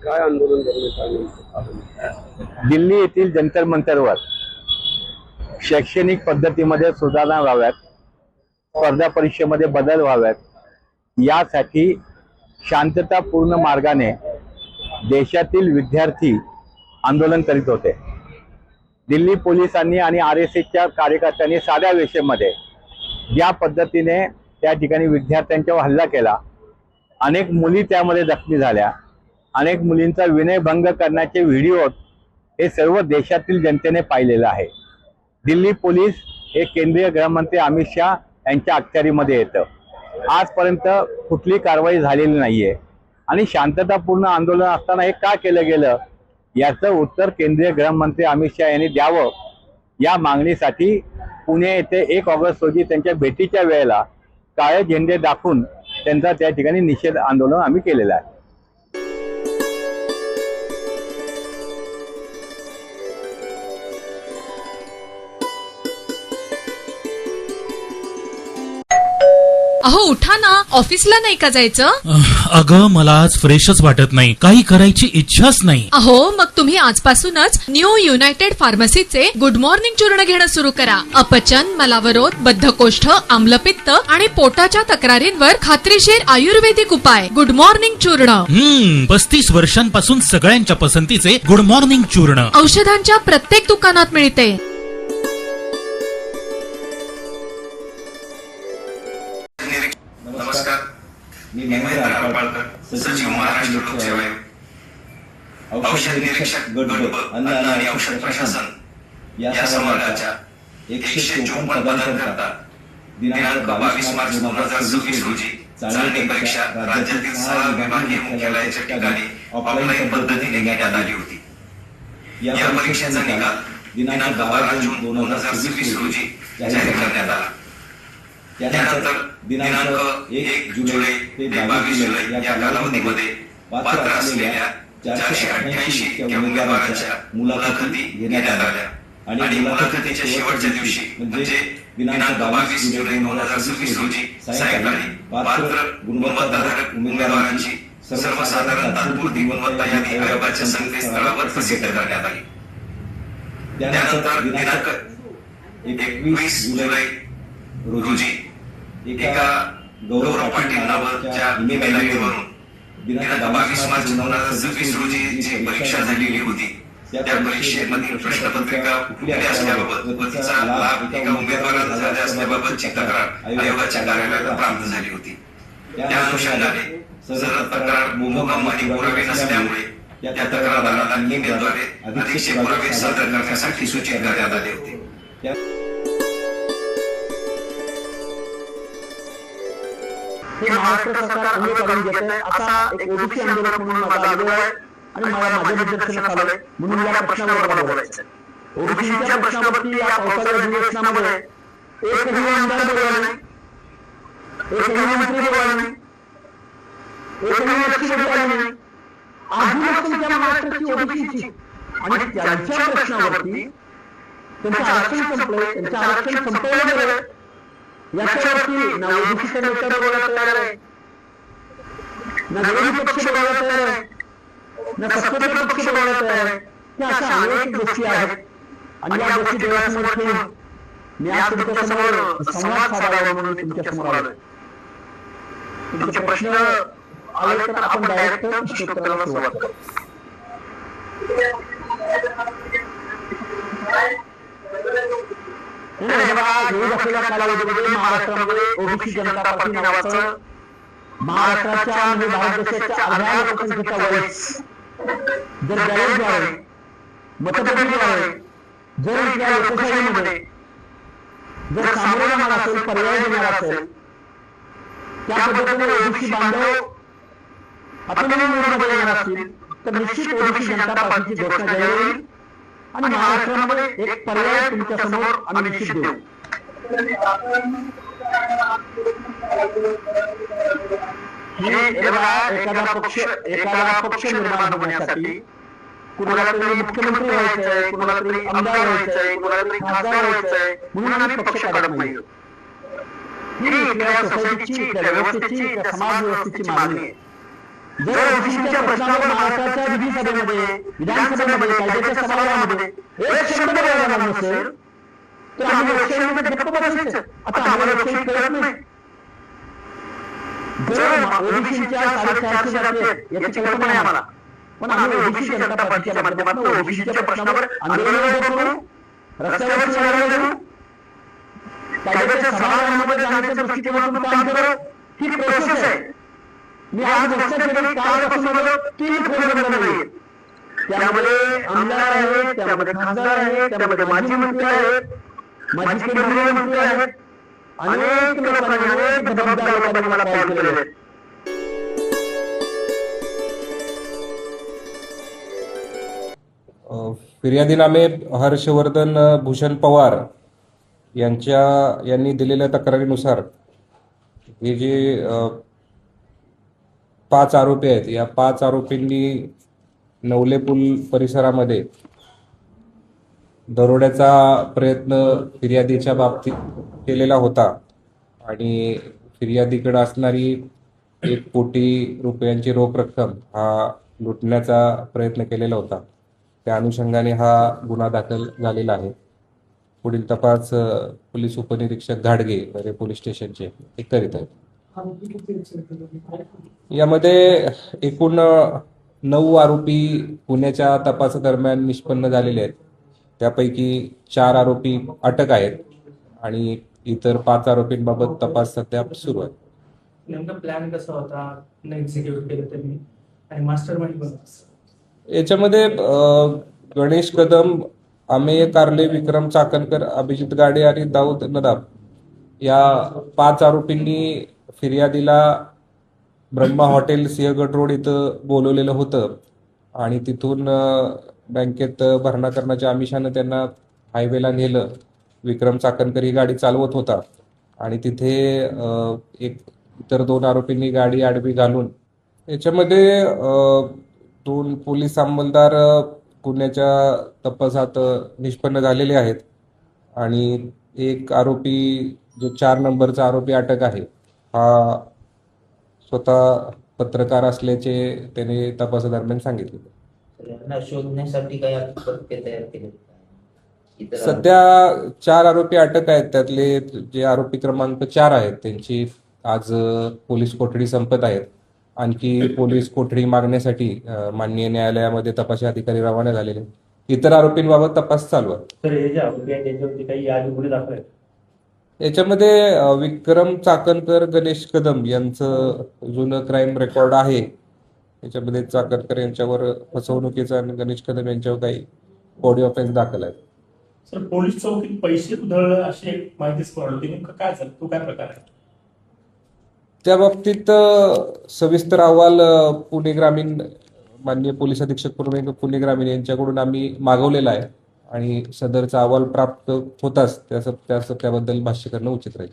काय आंदोलन करण्यात दिल्ली येथील जंतर मंतरवर शैक्षणिक पद्धतीमध्ये सुधारणा व्हाव्यात, स्पर्धा परीक्षेमध्ये बदल व्हाव्यात, यासाठी शांततापूर्ण मार्गाने देशातील विद्यार्थी आंदोलन करीत होते। दिल्ली पोलिसांनी आणि RSSच्या कार्यकर्त्यांनी साध्या वेशेमध्ये ज्या पद्धतीने त्या ठिकाणी विद्यार्थ्यांच्यावर हल्ला केला, अनेक मुली त्यामध्ये जखमी झाल्या, अनेक मुलींचा विनयभंग करण्याचे व्हिडिओ हे सर्व देशातील जनतेने पाहिलेलं आहे। दिल्ली पोलीस हे केंद्रीय गृहमंत्री अमित शाह यांच्या अखत्यारीमध्ये येतं। आजपर्यंत कुठली कारवाई झालेली नाहीये आणि शांततापूर्ण आंदोलन असताना हे का केलं गेलं याचं उत्तर केंद्रीय गृहमंत्री अमित शाह यांनी द्यावं, या मागणीसाठी पुणे येथे 1 ऑगस्ट रोजी त्यांच्या भेटीच्या वेळेला काळे झेंडे दाखवून त्यांचा त्या ठिकाणी निषेध आंदोलन आम्ही केलेलं आहे। अहो उठा ना, ऑफिसला नाही का जायचं? अगं मला आज फ्रेशच वाटत नाही, काही करायची इच्छाच नाही। अहो मग तुम्ही आजपासूनच न्यू युनायटेड फार्मसीचे गुड मॉर्निंग चूर्ण घेणं सुरू करा। अपचन, मलावरोध, बद्धकोष्ठ, आम्लपित्त आणि पोटाच्या तक्रारींवर खात्रीशीर आयुर्वेदिक उपाय गुड मॉर्निंग चूर्ण। 35 वर्षांपासून सगळ्यांच्या पसंतीचे गुड मॉर्निंग चूर्ण औषधांच्या प्रत्येक दुकानात मिळते। नमस्कार, मी महेंद्र आरपाळकर, सचिव महाराष्ट्र लोकसेवा आयोग, औषध निरीक्षक गट ब, अन्न आणि औषध प्रशासन या संवर्गाच्या 154 पदांकरता दिनांक 22 मार्च 2026 रोजी चाचणी परीक्षा राज्यातील 6 विभागीय मुख्यालयाच्या ठिकाणी ऑफलाईन पद्धतीने घेण्यात आली होती। या परीक्षेचा निकाल दिनांक 12 जून 2026 रोजी जाहीर करण्यात आला। त्यानंतर दिनांक 1 जुलै ते 22 जुलै या कालावधीमध्ये पात्र असलेल्या 488 उमेदवारांच्या मुलाखती घेण्यात आल्या आणि मुलाखतीच्या शेवटच्या दिवशी म्हणजे दिनांक 22 जुलै 2026 रोजी सायंकाळी पात्र गुणवत्ताधारक उमेदवारांची सर्वसाधारण तात्पुरती गुणवत्ता यादी आयोगाच्या संकेतस्थळावर प्रसिद्ध करण्यात आली। त्यानंतर दिनांक 21 जुलै रोजी एका गौरव पाटील नावाच्या ईमेल आयडीवरून दिनांक 22 मार्च 2026 रोजी जी परीक्षा झालेली होती त्या परीक्षेमधील प्रश्नपत्रिका फुटली असल्याबाबत व तिचा लाभ एका उमेदवाराला झाला असल्याबाबतची तक्रार आयोगाच्या कार्यालयाला प्राप्त झाली होती। त्या अनुषंगाने सदर तक्रार मोहकम आणि पुरावे नसल्यामुळे त्या तक्रारदाराला ईमेलद्वारे अधिकचे पुरावे सादर करण्यासाठी सूचित करण्यात आले होते। हे महाराष्ट्र सरकार अंगीकारून घेत आहे असा एक ओबीसी आंदोलक म्हणून माझा अनुभव आहे आणि मला माझ्या निदर्शनास आलंय, म्हणून या प्रश्नावर मला बोलायचं आहे। ओबीसीच्या प्रश्नावरती या पावसाळ्याच्या अधिवेशनामध्ये एकही आमदार बोलला नाही, एकही मंत्री बोलला नाही, एकही लक्षवेधी आले नाही। आजूबाजूच्या महाराष्ट्राची ओबीसीची आणि त्यांच्या प्रश्नावरती त्यांचं आरक्षण संपलंय, त्यांचं आरक्षण संपवलं गेलंय याच्यावरती ना ओबीसीचा नेता बोलायला तयार आहे, ना विरोधी पक्ष बोलायला तयार आहे, ना सत्ताधारी पक्ष बोलायला तयार आहे। त्या अशा अनेक गोष्टी आहेत आणि या गोष्टी डोळ्यासमोर ठेवून मी आज तुमच्या समोर संवाद साधावा म्हणून तुमच्या समोर आलोय। तुमचे प्रश्न आले तर आपण डायरेक्ट प्रश्नोत्तराला सुरुवात करू। कालावधीमध्ये महाराष्ट्रामध्ये ओबीसी जनता पार्टी नावाचं महाराष्ट्राच्या आणि भारत देशाच्या अर्ध्या लोकसंख्येचा वयस जर बॅलेटद्वारे मतपेटीद्वारे जर इथल्या लोकशाहीमध्ये जर सामोरं जाणार असेल, पर्याय देणार असेल, त्या पद्धतीने ओबीसी बांधव अपनवी मोडमध्ये येणार असतील तर निश्चित ओबीसी जनता पार्टीची घोषणा जाहीर होईल आणि महाराष्ट्रामध्ये एक पर्याय तुमच्या समोर आम्ही निश्चित देऊ। एखादा पक्ष निर्माण होण्यासाठी कुणाला तरी मुख्यमंत्री व्हायचंय, कुणाला तरी आमदार व्हायचंय, कुणाला तरी खासदार व्हायचंय म्हणून आम्ही पक्ष काढत नाही। ही इथल्या सोसायटीची, इथल्या व्यवस्थेची, इथल्या समाज व्यवस्थेची मागणी आहे। जर ओबीसीच्या प्रश्नावर महाराष्ट्राच्या विधिसभेमध्ये, विधानसभेमध्ये, कायद्याच्या सभागृहामध्ये एक शब्द बोलला नसेल तर आम्ही लोकशाहीमध्ये गप्प बसायचं. आता आम्हाला लोकशाही कळत नाही. जर ओबीसीच्या 450 जाती आहेत याची कल्पना आहे आम्हाला, पण आम्ही ओबीसी जनता पार्टीच्या माध्यमातून ओबीसीच्या प्रश्नावर आंदोलन करू, रस्त्यावरची लढाई करू, कायद्याच्या सभागृहामध्ये जाण्याच्या दृष्टिकोनातून काम करू. ही प्रोसेस आहे. मी आज लक्षात केली, कालपासून माझं 3 फोन बंद नाहीये. त्यामध्ये आमदार आहेत, त्यामध्ये खासदार आहेत, त्यामध्ये माजी मंत्री आहेत, माजी केंद्रीय मंत्री आहेत, अनेक लोकांनी, अनेक जबाबदार लोकांनी मला कॉल केलेले आहेत. फिर्यादीनामे हर्षवर्धन भूषण पवार यांनी दिलेल्या तक्रारीनुसार हे जे 5 आरोपी आहेत, या 5 आरोपींनी नवले पूल परिसरामध्ये दरोड्याचा प्रयत्न फिर्यादीच्या बाबतीत केलेला होता आणि फिर्यादीकडे असणारी 1 कोटी रुपयांची रोख रक्कम हा लुटण्याचा प्रयत्न केलेला होता. त्या अनुषंगाने हा गुन्हा दाखल झालेला आहे. पुढील तपास पोलीस उपनिरीक्षक घाडगे वगैरे पोलीस स्टेशनचे हे करीत आहेत. यामध्ये एकूण 9 आरोपी पुण्याच्या तपासादरम्यान निष्पन्न झालेले आहेत. त्यापैकी 4 आरोपी अटक आहेत आणि इतर 5 आरोपींबाबत तपास सध्या सुरू आहे. नेमका प्लॅन कसा होता, एक्झिक्यूट केलं त्यांनी आणि मास्टर माइंड कोण? याच्यामध्ये गणेश कदम, अमेय कारले, विक्रम चाकणकर, अभिजित गाडे आणि दाऊद नदाब या 5 आरोपींनी फिर्यादीला ब्रह्मा हॉटेल सिंहगड रोड इथं बोलवलेलं होतं आणि तिथून बँकेत भरणा करण्याच्या आमिषानं त्यांना हायवेला नेलं. विक्रम चाकणकर ही गाडी चालवत होता आणि तिथे इतर 2 आरोपींनी गाडी आडवी घालून याच्यामध्ये 2 पोलीस अंमलदार गुन्ह्याच्या तपासात निष्पन्न झालेले आहेत आणि 1 आरोपी जो 4 नंबरचा आरोपी अटक आहे हा स्वतः पत्रकार असल्याचे त्याने तपासादरम्यान सांगितले. शोधण्यासाठी काही पथके तयार केले? सध्या 4 आरोपी अटक आहेत. त्यातले जे आरोपी क्रमांक 4 आहेत त्यांची आज पोलीस कोठडी संपत आहेत. आणखी पोलीस कोठडी मागण्यासाठी माननीय न्यायालयामध्ये तपासी अधिकारी रवाना झालेले. इतर आरोपींबाबत तपास चालू आहे. तर हे जे आरोपी आहेत त्यांच्यावरती काही यादी गुन्हे दाखल आहेत? याच्यामध्ये विक्रम चाकणकर, गणेश कदम यांचं जुनं क्राईम रेकॉर्ड आहे. याच्यामध्ये चाकणकर यांच्यावर फसवणुकीचा आणि गणेश कदम यांच्यावर काही बॉडी ऑफेन्स दाखल आहे. सर, पोलीस चौकीत पैसे उधळलं अशी एक माहिती समोर आली. नेमकं काय झालं, तो काय प्रकार आहे? त्या बाबतीत सविस्तर अहवाल पुणे ग्रामीण माननीय पोलीस अधीक्षक पुणे ग्रामीण यांच्याकडून आम्ही मागवलेला आहे आणि सदरचा अहवाल प्राप्त होताच त्याबद्दल भाष्य करणं उचित राहील.